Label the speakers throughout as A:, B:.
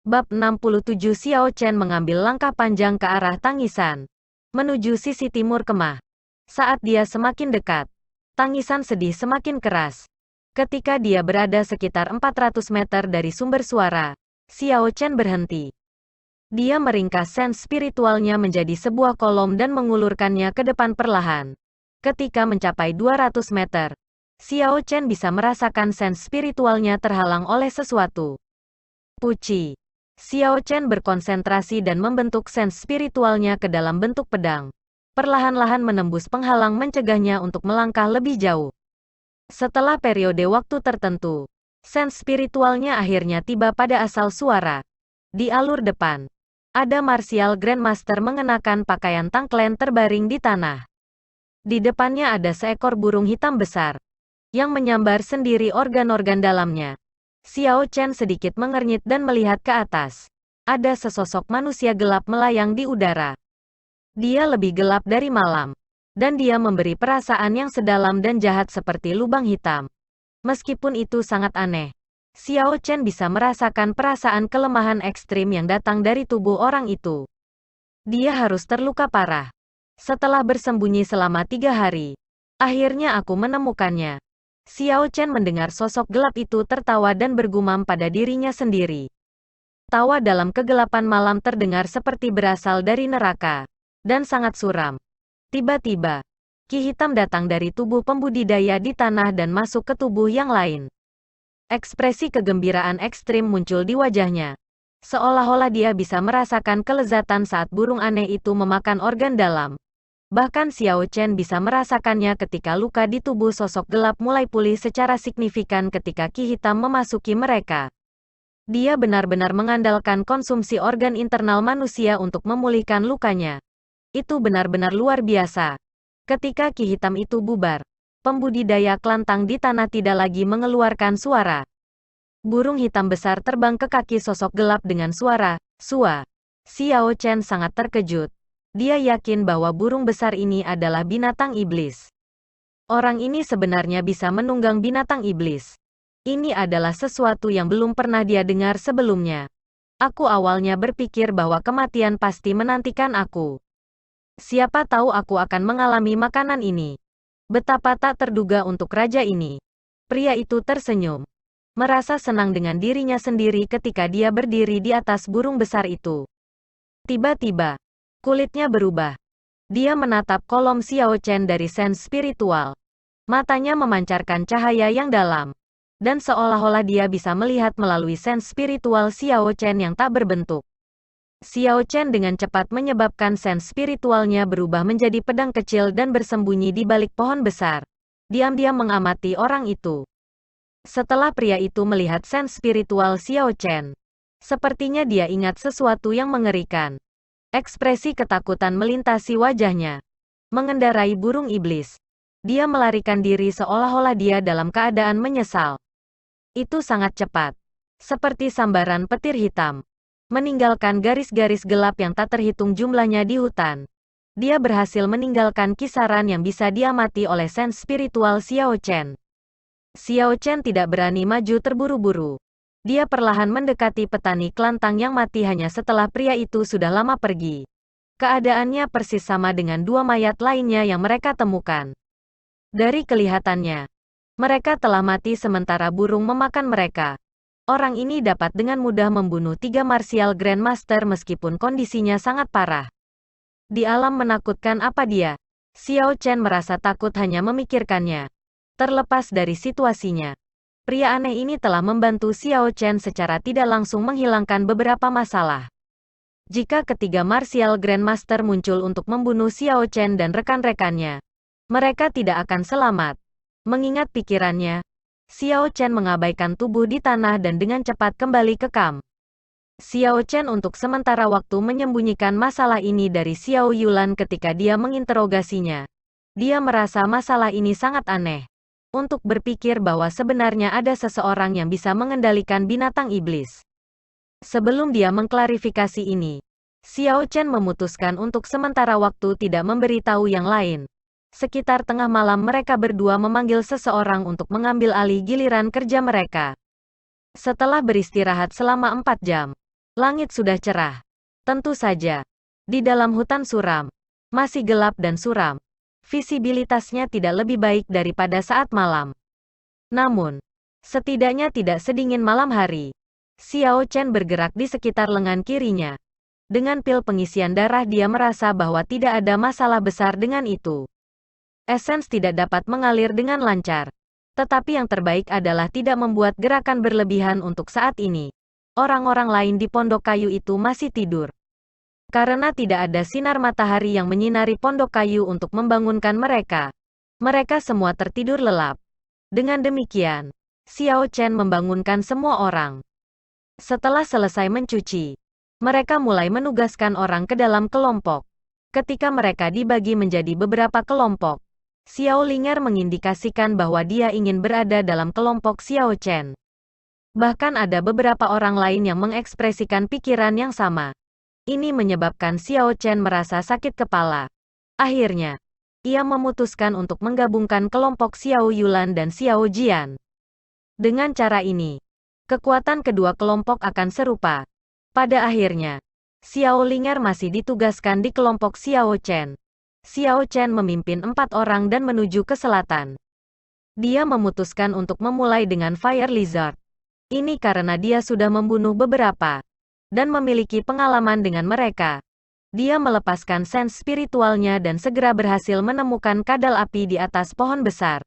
A: Bab 67 Xiao Chen mengambil langkah panjang ke arah tangisan, menuju sisi timur kemah. Saat dia semakin dekat, tangisan sedih semakin keras. Ketika dia berada sekitar 400 meter dari sumber suara, Xiao Chen berhenti. Dia meringkas sen spiritualnya menjadi sebuah kolom dan mengulurkannya ke depan perlahan. Ketika mencapai 200 meter, Xiao Chen bisa merasakan sen spiritualnya terhalang oleh sesuatu. Puci. Xiao Chen berkonsentrasi dan membentuk sen spiritualnya ke dalam bentuk pedang. Perlahan-lahan menembus penghalang mencegahnya untuk melangkah lebih jauh. Setelah periode waktu tertentu, sen spiritualnya akhirnya tiba pada asal suara. Di alur depan, ada Martial Grandmaster mengenakan pakaian tangklen terbaring di tanah. Di depannya ada seekor burung hitam besar, yang menyambar sendiri organ-organ dalamnya. Xiao Chen sedikit mengernyit dan melihat ke atas. Ada sesosok manusia gelap melayang di udara. Dia lebih gelap dari malam, dan dia memberi perasaan yang sedalam dan jahat seperti lubang hitam. Meskipun itu sangat aneh, Xiao Chen bisa merasakan perasaan kelemahan ekstrim yang datang dari tubuh orang itu. Dia harus terluka parah. Setelah bersembunyi selama 3 hari, akhirnya aku menemukannya. Xiao Chen mendengar sosok gelap itu tertawa dan bergumam pada dirinya sendiri. Tawa dalam kegelapan malam terdengar seperti berasal dari neraka, dan sangat suram. Tiba-tiba, ki hitam datang dari tubuh pembudidaya di tanah dan masuk ke tubuh yang lain. Ekspresi kegembiraan ekstrim muncul di wajahnya, seolah-olah dia bisa merasakan kelezatan saat burung aneh itu memakan organ dalam. Bahkan Xiao Chen bisa merasakannya ketika luka di tubuh sosok gelap mulai pulih secara signifikan ketika ki hitam memasuki mereka. Dia benar-benar mengandalkan konsumsi organ internal manusia untuk memulihkan lukanya. Itu benar-benar luar biasa. Ketika ki hitam itu bubar, pembudidaya kelantang di tanah tidak lagi mengeluarkan suara. Burung hitam besar terbang ke kaki sosok gelap dengan suara, "Sua." Xiao Chen sangat terkejut. Dia yakin bahwa burung besar ini adalah binatang iblis. Orang ini sebenarnya bisa menunggang binatang iblis. Ini adalah sesuatu yang belum pernah dia dengar sebelumnya. Aku awalnya berpikir bahwa kematian pasti menantikan aku. Siapa tahu aku akan mengalami makanan ini. Betapa tak terduga untuk raja ini. Pria itu tersenyum, merasa senang dengan dirinya sendiri ketika dia berdiri di atas burung besar itu. Tiba-tiba, kulitnya berubah. Dia menatap kolom Xiao Chen dari sen spiritual. Matanya memancarkan cahaya yang dalam. Dan seolah-olah dia bisa melihat melalui sen spiritual Xiao Chen yang tak berbentuk. Xiao Chen dengan cepat menyebabkan sen spiritualnya berubah menjadi pedang kecil dan bersembunyi di balik pohon besar. Diam-diam mengamati orang itu. Setelah pria itu melihat sen spiritual Xiao Chen, sepertinya dia ingat sesuatu yang mengerikan. Ekspresi ketakutan melintasi wajahnya. Mengendarai burung iblis, dia melarikan diri seolah-olah dia dalam keadaan menyesal. Itu sangat cepat, seperti sambaran petir hitam, meninggalkan garis-garis gelap yang tak terhitung jumlahnya di hutan. Dia berhasil meninggalkan kisaran yang bisa diamati oleh sen spiritual Xiao Chen. Xiao Chen tidak berani maju terburu-buru. Dia perlahan mendekati petani kelantang yang mati hanya setelah pria itu sudah lama pergi. Keadaannya persis sama dengan 2 mayat lainnya yang mereka temukan. Dari kelihatannya, mereka telah mati sementara burung memakan mereka. Orang ini dapat dengan mudah membunuh 3 Martial Grandmaster meskipun kondisinya sangat parah. Di alam menakutkan apa dia? Xiao Chen merasa takut hanya memikirkannya. Terlepas dari situasinya, pria aneh ini telah membantu Xiao Chen secara tidak langsung menghilangkan beberapa masalah. Jika ketiga Martial Grandmaster muncul untuk membunuh Xiao Chen dan rekan-rekannya, mereka tidak akan selamat. Mengingat pikirannya, Xiao Chen mengabaikan tubuh di tanah dan dengan cepat kembali ke kamp. Xiao Chen untuk sementara waktu menyembunyikan masalah ini dari Xiao Yulan ketika dia menginterogasinya. Dia merasa masalah ini sangat aneh. Untuk berpikir bahwa sebenarnya ada seseorang yang bisa mengendalikan binatang iblis. Sebelum dia mengklarifikasi ini, Xiao Chen memutuskan untuk sementara waktu tidak memberitahu yang lain. Sekitar tengah malam mereka berdua memanggil seseorang untuk mengambil alih giliran kerja mereka. Setelah beristirahat selama 4 jam, Langit sudah cerah. Tentu saja. Di dalam hutan suram. Masih gelap dan suram. Visibilitasnya tidak lebih baik daripada saat malam. Namun, setidaknya tidak sedingin malam hari. Xiao Chen bergerak di sekitar lengan kirinya. Dengan pil pengisian darah dia merasa bahwa tidak ada masalah besar dengan itu. Esens tidak dapat mengalir dengan lancar. Tetapi yang terbaik adalah tidak membuat gerakan berlebihan untuk saat ini. Orang-orang lain di pondok kayu itu masih tidur. Karena tidak ada sinar matahari yang menyinari pondok kayu untuk membangunkan mereka. Mereka semua tertidur lelap. Dengan demikian, Xiao Chen membangunkan semua orang. Setelah selesai mencuci, mereka mulai menugaskan orang ke dalam kelompok. Ketika mereka dibagi menjadi beberapa kelompok, Xiao Linger mengindikasikan bahwa dia ingin berada dalam kelompok Xiao Chen. Bahkan ada beberapa orang lain yang mengekspresikan pikiran yang sama. Ini menyebabkan Xiao Chen merasa sakit kepala. Akhirnya, ia memutuskan untuk menggabungkan kelompok Xiao Yulan dan Xiao Jian. Dengan cara ini, kekuatan kedua kelompok akan serupa. Pada akhirnya, Xiao Linger masih ditugaskan di kelompok Xiao Chen. Xiao Chen memimpin 4 orang dan menuju ke selatan. Dia memutuskan untuk memulai dengan Fire Lizard. Ini karena dia sudah membunuh beberapa dan memiliki pengalaman dengan mereka. Dia melepaskan sense spiritualnya dan segera berhasil menemukan kadal api di atas pohon besar.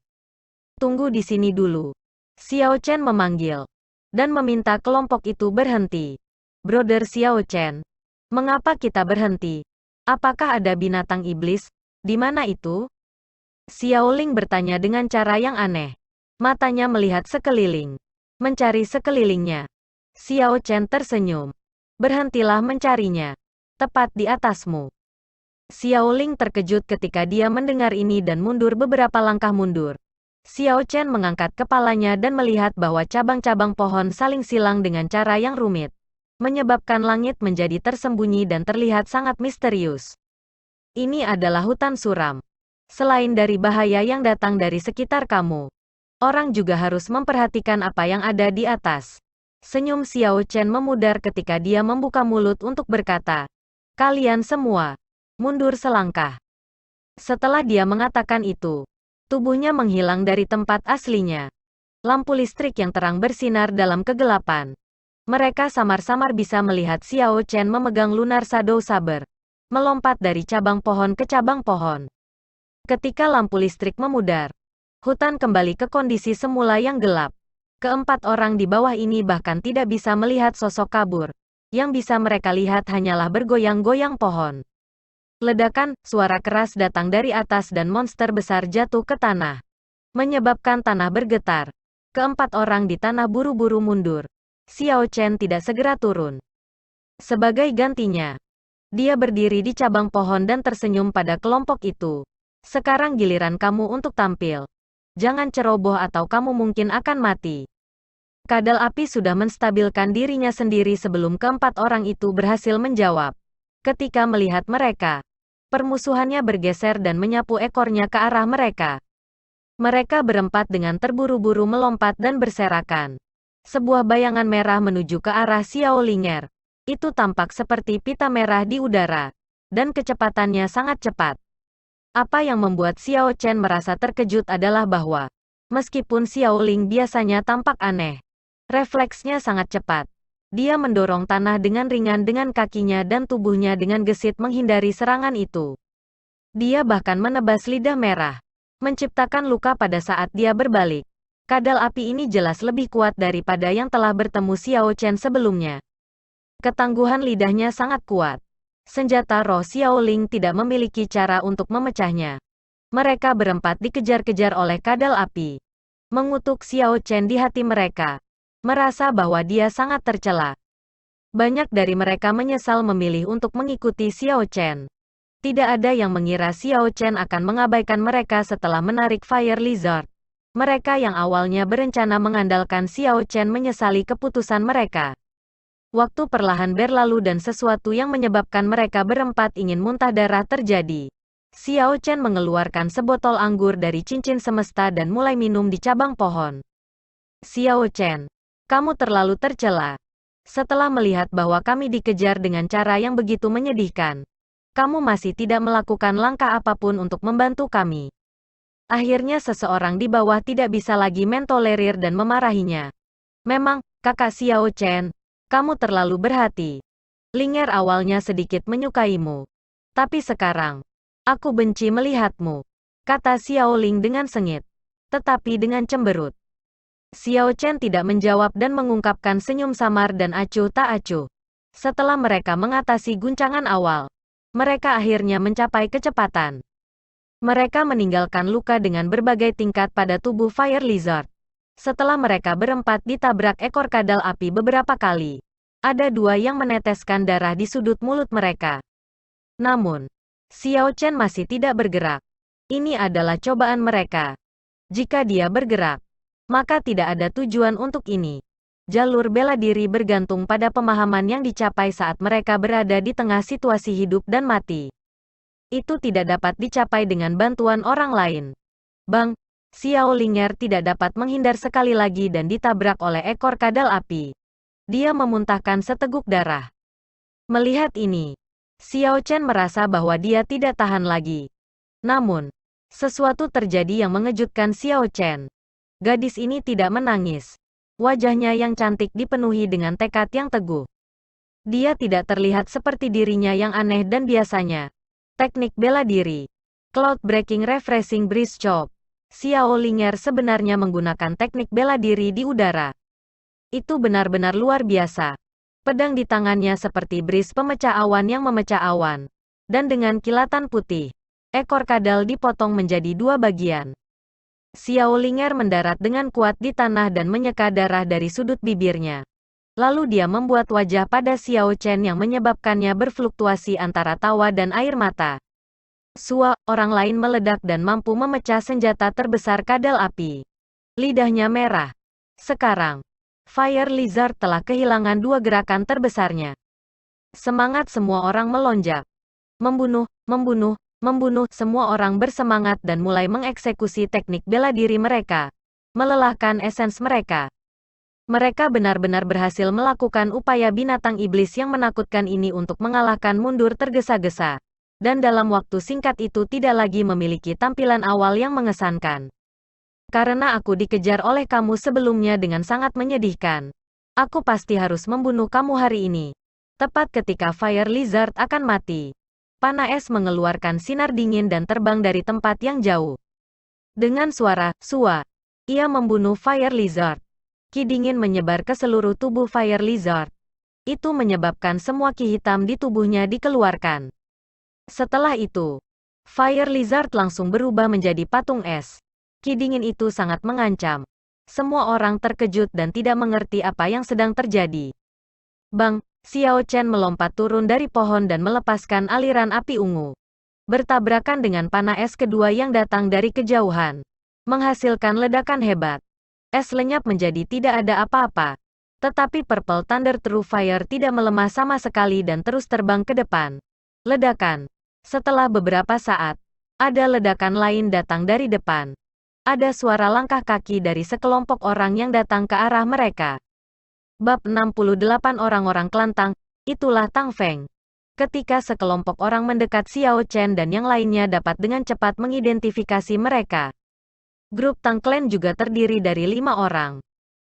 A: Tunggu di sini dulu. Xiao Chen memanggil dan meminta kelompok itu berhenti. Brother Xiao Chen, mengapa kita berhenti? Apakah ada binatang iblis? Di mana itu? Xiao Ling bertanya dengan cara yang aneh. Matanya melihat sekeliling, mencari sekelilingnya. Xiao Chen tersenyum. Berhentilah mencarinya. Tepat di atasmu. Xiao Ling terkejut ketika dia mendengar ini dan mundur beberapa langkah mundur. Xiao Chen mengangkat kepalanya dan melihat bahwa cabang-cabang pohon saling silang dengan cara yang rumit, menyebabkan langit menjadi tersembunyi dan terlihat sangat misterius. Ini adalah hutan suram. Selain dari bahaya yang datang dari sekitar kamu, orang juga harus memperhatikan apa yang ada di atas. Senyum Xiao Chen memudar ketika dia membuka mulut untuk berkata, "Kalian semua, mundur selangkah." Setelah dia mengatakan itu, tubuhnya menghilang dari tempat aslinya. Lampu listrik yang terang bersinar dalam kegelapan. Mereka samar-samar bisa melihat Xiao Chen memegang Lunar Shadow Saber, melompat dari cabang pohon ke cabang pohon. Ketika lampu listrik memudar, hutan kembali ke kondisi semula yang gelap. Keempat orang di bawah ini bahkan tidak bisa melihat sosok kabur. Yang bisa mereka lihat hanyalah bergoyang-goyang pohon. Ledakan, suara keras datang dari atas dan monster besar jatuh ke tanah, menyebabkan tanah bergetar. Keempat orang di tanah buru-buru mundur. Xiao Chen tidak segera turun. Sebagai gantinya, dia berdiri di cabang pohon dan tersenyum pada kelompok itu. Sekarang giliran kamu untuk tampil. Jangan ceroboh atau kamu mungkin akan mati. Kadal api sudah menstabilkan dirinya sendiri sebelum keempat orang itu berhasil menjawab. Ketika melihat mereka, permusuhannya bergeser dan menyapu ekornya ke arah mereka. Mereka berempat dengan terburu-buru melompat dan berserakan. Sebuah bayangan merah menuju ke arah Xiao Linger. Itu tampak seperti pita merah di udara, dan kecepatannya sangat cepat. Apa yang membuat Xiao Chen merasa terkejut adalah bahwa, meskipun Xiao Ling biasanya tampak aneh, refleksnya sangat cepat. Dia mendorong tanah dengan ringan dengan kakinya dan tubuhnya dengan gesit menghindari serangan itu. Dia bahkan menebas lidah merah, menciptakan luka pada saat dia berbalik. Kadal api ini jelas lebih kuat daripada yang telah bertemu Xiao Chen sebelumnya. Ketangguhan lidahnya sangat kuat. Senjata roh Xiao Ling tidak memiliki cara untuk memecahnya. Mereka berempat dikejar-kejar oleh kadal api. Mengutuk Xiao Chen di hati mereka, merasa bahwa dia sangat tercela. Banyak dari mereka menyesal memilih untuk mengikuti Xiao Chen. Tidak ada yang mengira Xiao Chen akan mengabaikan mereka setelah menarik Fire Lizard. Mereka yang awalnya berencana mengandalkan Xiao Chen menyesali keputusan mereka. Waktu perlahan berlalu dan sesuatu yang menyebabkan mereka berempat ingin muntah darah terjadi. Xiao Chen mengeluarkan sebotol anggur dari cincin semesta dan mulai minum di cabang pohon. Xiao Chen, kamu terlalu tercela. Setelah melihat bahwa kami dikejar dengan cara yang begitu menyedihkan, kamu masih tidak melakukan langkah apapun untuk membantu kami. Akhirnya seseorang di bawah tidak bisa lagi mentolerir dan memarahinya. Memang, kakak Xiao Chen, kamu terlalu berhati. Linger awalnya sedikit menyukaimu. Tapi sekarang, aku benci melihatmu, kata Xiao Ling dengan sengit, tetapi dengan cemberut. Xiao Chen tidak menjawab dan mengungkapkan senyum samar dan acuh tak acuh. Setelah mereka mengatasi guncangan awal, mereka akhirnya mencapai kecepatan. Mereka meninggalkan luka dengan berbagai tingkat pada tubuh Fire Lizard. Setelah mereka berempat ditabrak ekor kadal api beberapa kali, ada dua yang meneteskan darah di sudut mulut mereka. Namun, Xiao Chen masih tidak bergerak. Ini adalah cobaan mereka. Jika dia bergerak, maka tidak ada tujuan untuk ini. Jalur bela diri bergantung pada pemahaman yang dicapai saat mereka berada di tengah situasi hidup dan mati. Itu tidak dapat dicapai dengan bantuan orang lain. Bang, Xiao Linger tidak dapat menghindar sekali lagi dan ditabrak oleh ekor kadal api. Dia memuntahkan seteguk darah. Melihat ini, Xiao Chen merasa bahwa dia tidak tahan lagi. Namun, sesuatu terjadi yang mengejutkan Xiao Chen. Gadis ini tidak menangis. Wajahnya yang cantik dipenuhi dengan tekad yang teguh. Dia tidak terlihat seperti dirinya yang aneh dan biasanya. Teknik bela diri. Cloud Breaking Refreshing Breeze Chop. Xiao Linger sebenarnya menggunakan teknik bela diri di udara. Itu benar-benar luar biasa. Pedang di tangannya seperti bris pemecah awan yang memecah awan. Dan dengan kilatan putih, ekor kadal dipotong menjadi dua bagian. Xiao Linger mendarat dengan kuat di tanah dan menyeka darah dari sudut bibirnya. Lalu dia membuat wajah pada Xiao Chen yang menyebabkannya berfluktuasi antara tawa dan air mata. Sua, orang lain meledak dan mampu memecah senjata terbesar kadal api. Lidahnya merah. Sekarang, Fire Lizard telah kehilangan dua gerakan terbesarnya. Semangat semua orang melonjak. Membunuh, membunuh, membunuh. Semua orang bersemangat dan mulai mengeksekusi teknik bela diri mereka. Melelahkan esens mereka. Mereka benar-benar berhasil melakukan upaya binatang iblis yang menakutkan ini untuk mengalahkan mundur tergesa-gesa. Dan dalam waktu singkat itu tidak lagi memiliki tampilan awal yang mengesankan. Karena aku dikejar oleh kamu sebelumnya dengan sangat menyedihkan. Aku pasti harus membunuh kamu hari ini. Tepat ketika Fire Lizard akan mati. Panah es mengeluarkan sinar dingin dan terbang dari tempat yang jauh. Dengan suara, "Sua," ia membunuh Fire Lizard. Ki dingin menyebar ke seluruh tubuh Fire Lizard. Itu menyebabkan semua ki hitam di tubuhnya dikeluarkan. Setelah itu, Fire Lizard langsung berubah menjadi patung es. Ki dingin itu sangat mengancam. Semua orang terkejut dan tidak mengerti apa yang sedang terjadi. Bang, Xiao Chen melompat turun dari pohon dan melepaskan aliran api ungu. Bertabrakan dengan panah es kedua yang datang dari kejauhan. Menghasilkan ledakan hebat. Es lenyap menjadi tidak ada apa-apa. Tetapi Purple Thunder True Fire tidak melemah sama sekali dan terus terbang ke depan. Ledakan. Setelah beberapa saat, ada ledakan lain datang dari depan. Ada suara langkah kaki dari sekelompok orang yang datang ke arah mereka. Bab 68 Orang-orang Kelantang, itulah Tang Feng. Ketika sekelompok orang mendekat Xiao Chen dan yang lainnya dapat dengan cepat mengidentifikasi mereka. Grup Tang Clan juga terdiri dari 5 orang.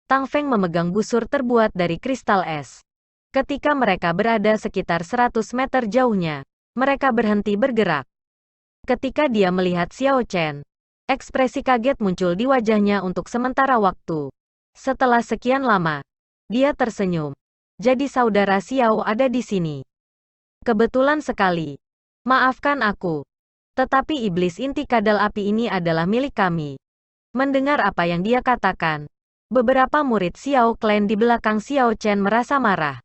A: Tang Feng memegang busur terbuat dari kristal es. Ketika mereka berada sekitar 100 meter jauhnya, mereka berhenti bergerak. Ketika dia melihat Xiao Chen, ekspresi kaget muncul di wajahnya untuk sementara waktu. Setelah sekian lama, dia tersenyum. Jadi saudara Xiao ada di sini. Kebetulan sekali. Maafkan aku. Tetapi iblis inti kadal api ini adalah milik kami. Mendengar apa yang dia katakan, beberapa murid Xiao Clan di belakang Xiao Chen merasa marah.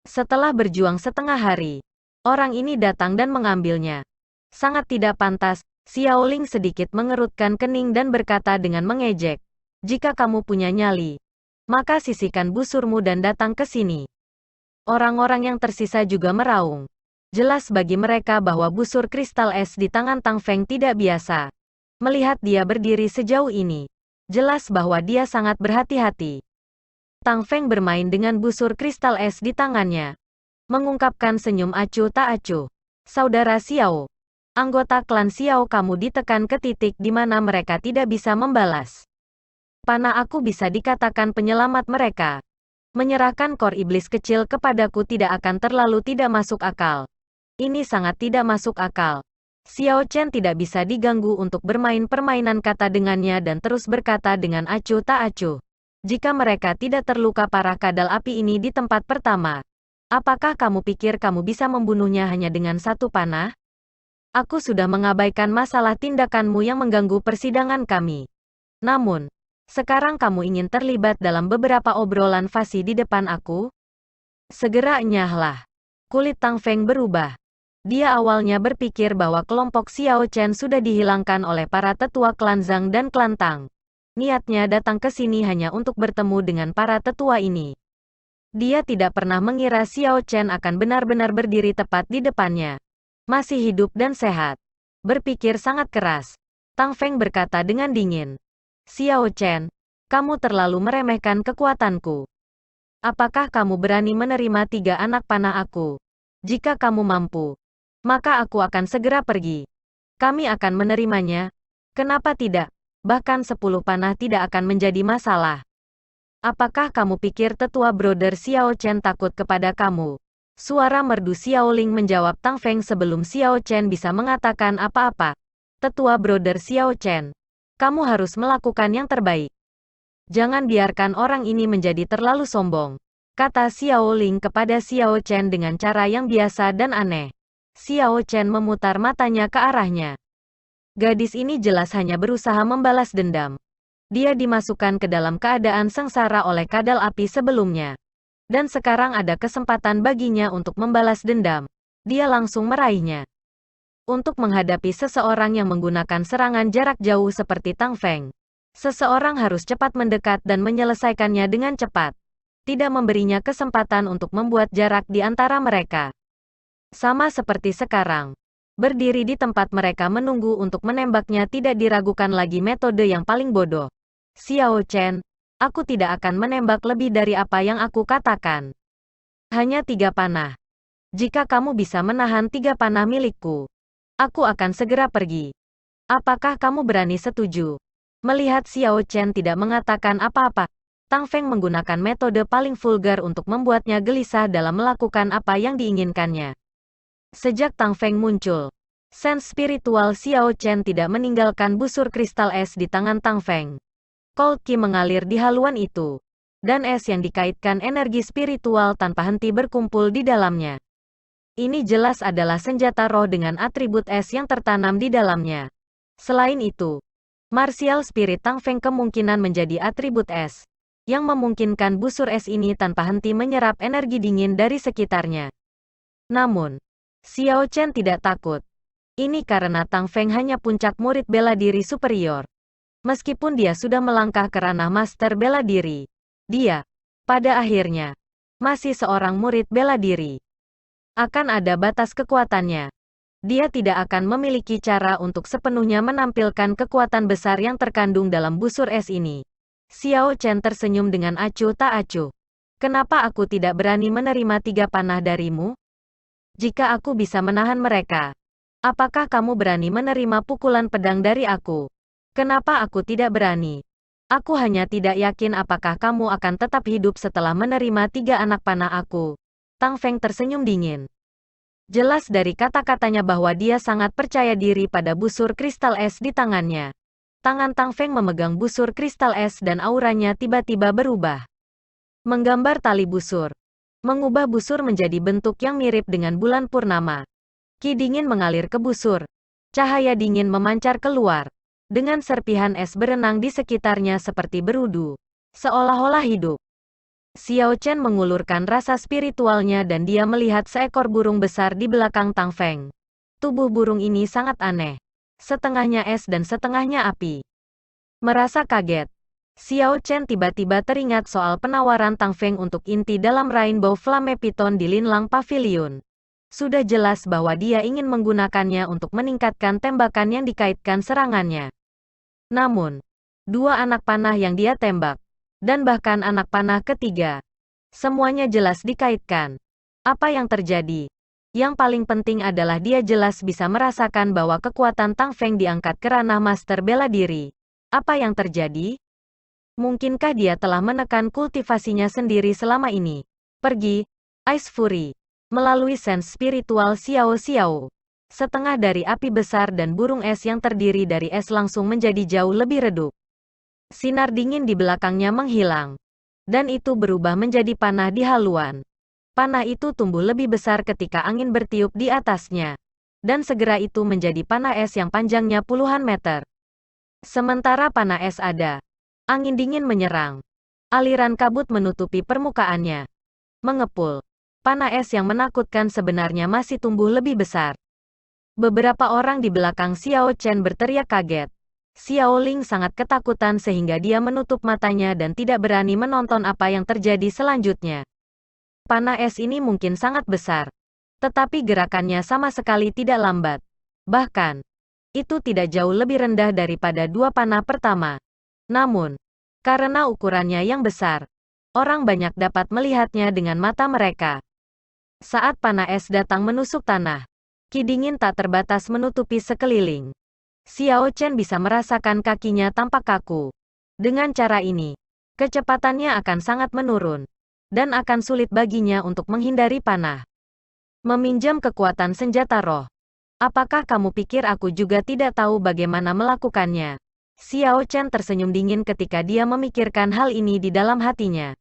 A: Setelah berjuang setengah hari, orang ini datang dan mengambilnya. Sangat tidak pantas. Xiao Ling sedikit mengerutkan kening dan berkata dengan mengejek, "Jika kamu punya nyali, maka sisihkan busurmu dan datang ke sini." Orang-orang yang tersisa juga meraung. Jelas bagi mereka bahwa busur kristal es di tangan Tang Feng tidak biasa. Melihat dia berdiri sejauh ini, jelas bahwa dia sangat berhati-hati. Tang Feng bermain dengan busur kristal es di tangannya. Mengungkapkan senyum acuh tak acuh. Saudara Xiao. Anggota klan Xiao kamu ditekan ke titik di mana mereka tidak bisa membalas. Panah aku bisa dikatakan penyelamat mereka. Menyerahkan kor iblis kecil kepadaku tidak akan terlalu tidak masuk akal. Ini sangat tidak masuk akal. Xiao Chen tidak bisa diganggu untuk bermain permainan kata dengannya dan terus berkata dengan acuh tak acuh. Jika mereka tidak terluka parah kadal api ini di tempat pertama, apakah kamu pikir kamu bisa membunuhnya hanya dengan satu panah? Aku sudah mengabaikan masalah tindakanmu yang mengganggu persidangan kami. Namun, sekarang kamu ingin terlibat dalam beberapa obrolan fasih di depan aku? Segera enyahlah. Kulit Tang Feng berubah. Dia awalnya berpikir bahwa kelompok Xiao Chen sudah dihilangkan oleh para tetua klan Zhang dan klan Tang. Niatnya datang ke sini hanya untuk bertemu dengan para tetua ini. Dia tidak pernah mengira Xiao Chen akan benar-benar berdiri tepat di depannya. Masih hidup dan sehat. Berpikir sangat keras. Tang Feng berkata dengan dingin. Xiao Chen, kamu terlalu meremehkan kekuatanku. Apakah kamu berani menerima 3 anak panah aku? Jika kamu mampu, maka aku akan segera pergi. Kami akan menerimanya. Kenapa tidak? Bahkan 10 panah tidak akan menjadi masalah. Apakah kamu pikir tetua brother Xiao Chen takut kepada kamu? Suara merdu Xiao Ling menjawab Tang Feng sebelum Xiao Chen bisa mengatakan apa-apa. Tetua brother Xiao Chen, kamu harus melakukan yang terbaik. Jangan biarkan orang ini menjadi terlalu sombong, kata Xiao Ling kepada Xiao Chen dengan cara yang biasa dan aneh. Xiao Chen memutar matanya ke arahnya. Gadis ini jelas hanya berusaha membalas dendam. Dia dimasukkan ke dalam keadaan sengsara oleh kadal api sebelumnya. Dan sekarang ada kesempatan baginya untuk membalas dendam. Dia langsung meraihnya. Untuk menghadapi seseorang yang menggunakan serangan jarak jauh seperti Tang Feng, seseorang harus cepat mendekat dan menyelesaikannya dengan cepat. Tidak memberinya kesempatan untuk membuat jarak di antara mereka. Sama seperti sekarang. Berdiri di tempat mereka menunggu untuk menembaknya tidak diragukan lagi metode yang paling bodoh. Xiao Chen, aku tidak akan menembak lebih dari apa yang aku katakan. Hanya 3 panah. Jika kamu bisa menahan 3 panah milikku, aku akan segera pergi. Apakah kamu berani setuju? Melihat Xiao Chen tidak mengatakan apa-apa, Tang Feng menggunakan metode paling vulgar untuk membuatnya gelisah dalam melakukan apa yang diinginkannya. Sejak Tang Feng muncul, sense spiritual Xiao Chen tidak meninggalkan busur kristal es di tangan Tang Feng. Cold Qi mengalir di haluan itu, dan es yang dikaitkan energi spiritual tanpa henti berkumpul di dalamnya. Ini jelas adalah senjata roh dengan atribut es yang tertanam di dalamnya. Selain itu, martial spirit Tang Feng kemungkinan menjadi atribut es, yang memungkinkan busur es ini tanpa henti menyerap energi dingin dari sekitarnya. Namun, Xiao Chen tidak takut. Ini karena Tang Feng hanya puncak murid bela diri superior. Meskipun dia sudah melangkah ke ranah master bela diri, dia, pada akhirnya, masih seorang murid bela diri. Akan ada batas kekuatannya. Dia tidak akan memiliki cara untuk sepenuhnya menampilkan kekuatan besar yang terkandung dalam busur es ini. Xiao Chen tersenyum dengan acuh tak acuh. Kenapa aku tidak berani menerima 3 panah darimu? Jika aku bisa menahan mereka, apakah kamu berani menerima pukulan pedang dari aku? Kenapa aku tidak berani? Aku hanya tidak yakin apakah kamu akan tetap hidup setelah menerima 3 anak panah aku. Tang Feng tersenyum dingin. Jelas dari kata-katanya bahwa dia sangat percaya diri pada busur kristal es di tangannya. Tangan Tang Feng memegang busur kristal es dan auranya tiba-tiba berubah. Menggambar tali busur. Mengubah busur menjadi bentuk yang mirip dengan bulan purnama. Qi dingin mengalir ke busur. Cahaya dingin memancar keluar. Dengan serpihan es berenang di sekitarnya seperti berudu. Seolah-olah hidup. Xiao Chen mengulurkan rasa spiritualnya dan dia melihat seekor burung besar di belakang Tang Feng. Tubuh burung ini sangat aneh. Setengahnya es dan setengahnya api. Merasa kaget, Xiao Chen tiba-tiba teringat soal penawaran Tang Feng untuk inti dalam Rainbow Flame Python di Linlang Pavilion. Sudah jelas bahwa dia ingin menggunakannya untuk meningkatkan tembakan yang dikaitkan serangannya. Namun, 2 anak panah yang dia tembak, dan bahkan anak panah ketiga. Semuanya jelas dikaitkan. Apa yang terjadi? Yang paling penting adalah dia jelas bisa merasakan bahwa kekuatan Tang Feng diangkat ke ranah master bela diri. Apa yang terjadi? Mungkinkah dia telah menekan kultivasinya sendiri selama ini? Pergi, Ice Fury. Melalui sense spiritual Xiao Xiao. Setengah dari api besar dan burung es yang terdiri dari es langsung menjadi jauh lebih redup. Sinar dingin di belakangnya menghilang. Dan itu berubah menjadi panah di haluan. Panah itu tumbuh lebih besar ketika angin bertiup di atasnya. Dan segera itu menjadi panah es yang panjangnya puluhan meter. Sementara panah es ada, angin dingin menyerang. Aliran kabut menutupi permukaannya. Mengepul. Panah es yang menakutkan sebenarnya masih tumbuh lebih besar. Beberapa orang di belakang Xiao Chen berteriak kaget. Xiao Ling sangat ketakutan sehingga dia menutup matanya dan tidak berani menonton apa yang terjadi selanjutnya. Panah es ini mungkin sangat besar, tetapi gerakannya sama sekali tidak lambat. Bahkan, itu tidak jauh lebih rendah daripada dua panah pertama. Namun, karena ukurannya yang besar, orang banyak dapat melihatnya dengan mata mereka. Saat panah es datang menusuk tanah, ki dingin tak terbatas menutupi sekeliling. Xiao Chen bisa merasakan kakinya tampak kaku. Dengan cara ini, kecepatannya akan sangat menurun. Dan akan sulit baginya untuk menghindari panah. Meminjam kekuatan senjata roh. Apakah kamu pikir aku juga tidak tahu bagaimana melakukannya? Xiao Chen tersenyum dingin ketika dia memikirkan hal ini di dalam hatinya.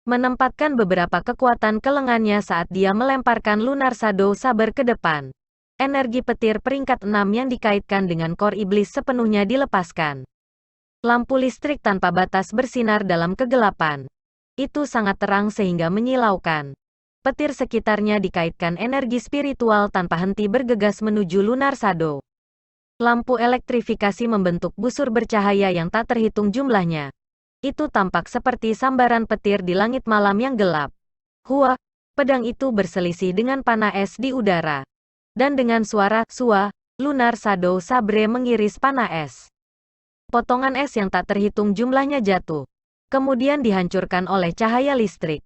A: Menempatkan beberapa kekuatan ke lengannya saat dia melemparkan Lunar Shadow Saber ke depan. Energi petir peringkat 6 yang dikaitkan dengan kor iblis sepenuhnya dilepaskan. Lampu listrik tanpa batas bersinar dalam kegelapan. Itu sangat terang sehingga menyilaukan. Petir sekitarnya dikaitkan energi spiritual tanpa henti bergegas menuju Lunar Shadow. Lampu elektrifikasi membentuk busur bercahaya yang tak terhitung jumlahnya. Itu tampak seperti sambaran petir di langit malam yang gelap. Hua, pedang itu berselisih dengan panah es di udara. Dan dengan suara "sua", Lunar Shadow Sabre mengiris panah es. Potongan es yang tak terhitung jumlahnya jatuh. Kemudian dihancurkan oleh cahaya listrik.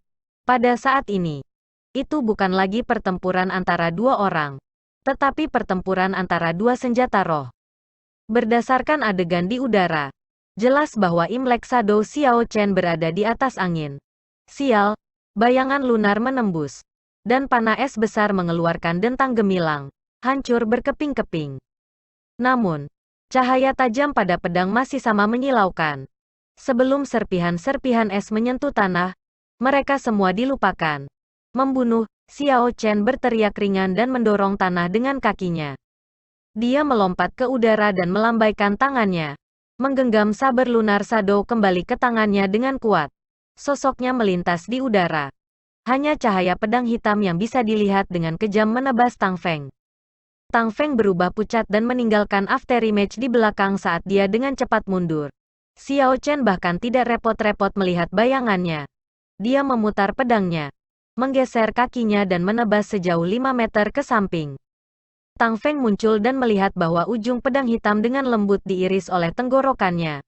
A: Pada saat ini, itu bukan lagi pertempuran antara dua orang, tetapi pertempuran antara dua senjata roh. Berdasarkan adegan di udara, jelas bahwa Imlek Shadow Xiao Chen berada di atas angin. Sial, bayangan lunar menembus, dan panah es besar mengeluarkan dentang gemilang, hancur berkeping-keping. Namun, cahaya tajam pada pedang masih sama menyilaukan. Sebelum serpihan-serpihan es menyentuh tanah, mereka semua dilupakan. Membunuh, Xiao Chen berteriak ringan dan mendorong tanah dengan kakinya. Dia melompat ke udara dan melambaikan tangannya. Menggenggam saber Lunar Shadow kembali ke tangannya dengan kuat. Sosoknya melintas di udara. Hanya cahaya pedang hitam yang bisa dilihat dengan kejam menebas Tang Feng. Tang Feng berubah pucat dan meninggalkan afterimage di belakang saat dia dengan cepat mundur. Xiao Chen bahkan tidak repot-repot melihat bayangannya. Dia memutar pedangnya, menggeser kakinya dan menebas sejauh 5 meter ke samping. Tang Feng muncul dan melihat bahwa ujung pedang hitam dengan lembut diiris oleh tenggorokannya.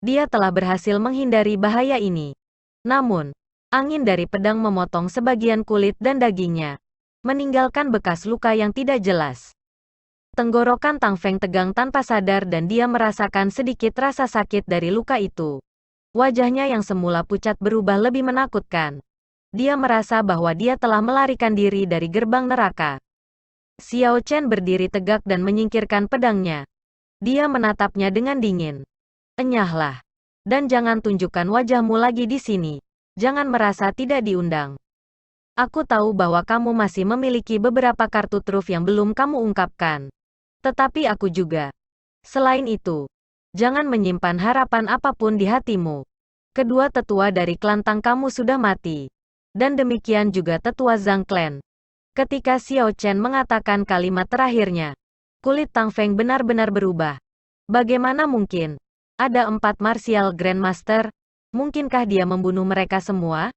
A: Dia telah berhasil menghindari bahaya ini. Namun, angin dari pedang memotong sebagian kulit dan dagingnya, meninggalkan bekas luka yang tidak jelas. Tenggorokan Tang Feng tegang tanpa sadar dan dia merasakan sedikit rasa sakit dari luka itu. Wajahnya yang semula pucat berubah lebih menakutkan. Dia merasa bahwa dia telah melarikan diri dari gerbang neraka. Xiao Chen berdiri tegak dan menyingkirkan pedangnya. Dia menatapnya dengan dingin. Enyahlah. Dan jangan tunjukkan wajahmu lagi di sini. Jangan merasa tidak diundang. Aku tahu bahwa kamu masih memiliki beberapa kartu truf yang belum kamu ungkapkan. Tetapi aku juga. Selain itu, jangan menyimpan harapan apapun di hatimu. Kedua tetua dari klan Tang kamu sudah mati. Dan demikian juga tetua Zhang Clan. Ketika Xiao Chen mengatakan kalimat terakhirnya, kulit Tang Feng benar-benar berubah. Bagaimana mungkin? Ada 4 Martial Grandmaster? Mungkinkah dia membunuh mereka semua?